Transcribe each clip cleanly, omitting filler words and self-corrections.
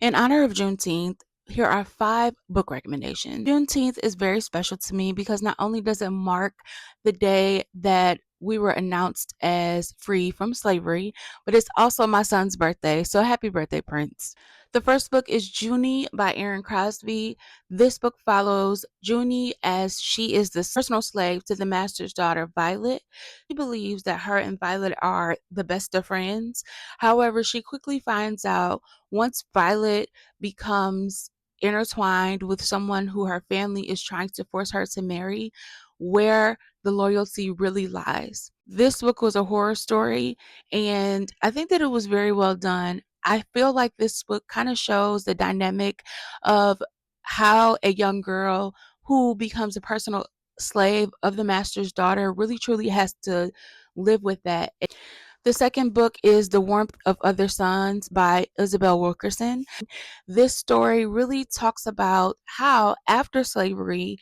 In honor of Juneteenth, here are 5 book recommendations. Juneteenth is very special to me because not only does it mark the day that we were announced as free from slavery, but it's also my son's birthday. So happy birthday, Prince. The first book is Junie by Aaron Crosby. This book follows Junie as she is the personal slave to the master's daughter, Violet. She believes that her and Violet are the best of friends. However, she quickly finds out once Violet becomes intertwined with someone who her family is trying to force her to marry, where the loyalty really lies. This book was a horror story, and I think that it was very well done. I feel like this book kind of shows the dynamic of how a young girl who becomes a personal slave of the master's daughter really truly has to live with that. The second book is The Warmth of Other Suns by Isabel Wilkerson. This story really talks about how, after slavery,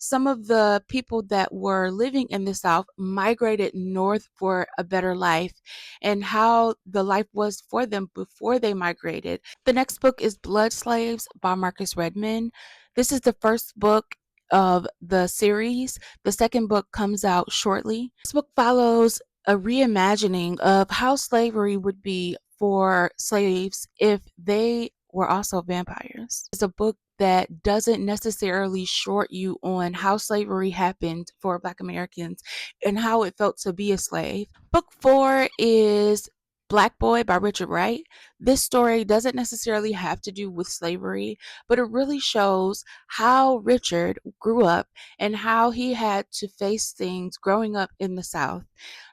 some of the people that were living in the South migrated north for a better life and how the life was for them before they migrated. The next book is Blood Slaves by Marcus Redmond. This is the first book of the series. The second book comes out shortly. This book follows a reimagining of how slavery would be for slaves if they were also vampires. It's a book that doesn't necessarily short you on how slavery happened for Black Americans and how it felt to be a slave. Book 4 is Black Boy by Richard Wright. This story doesn't necessarily have to do with slavery, but it really shows how Richard grew up and how he had to face things growing up in the South.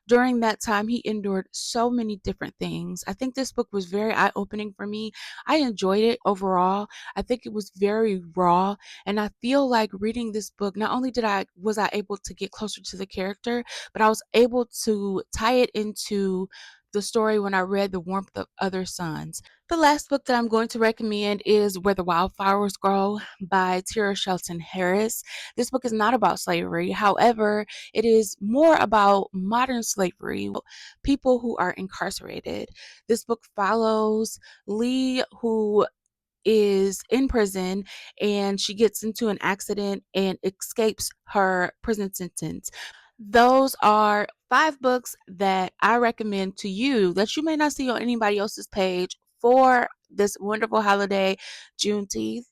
During that time, he endured so many different things. I think this book was very eye-opening for me. I enjoyed it overall. I think it was very raw, and I feel like reading this book, not only was I able to get closer to the character, but I was able to tie it into the story when I read The Warmth of Other Suns. The last book that I'm going to recommend is Where the Wildflowers Grow by Tira Shelton Harris. This book is not about slavery. However, it is more about modern slavery, people who are incarcerated. This book follows Lee, who is in prison, and she gets into an accident and escapes her prison sentence. Those are 5 books that I recommend to you that you may not see on anybody else's page for this wonderful holiday, Juneteenth.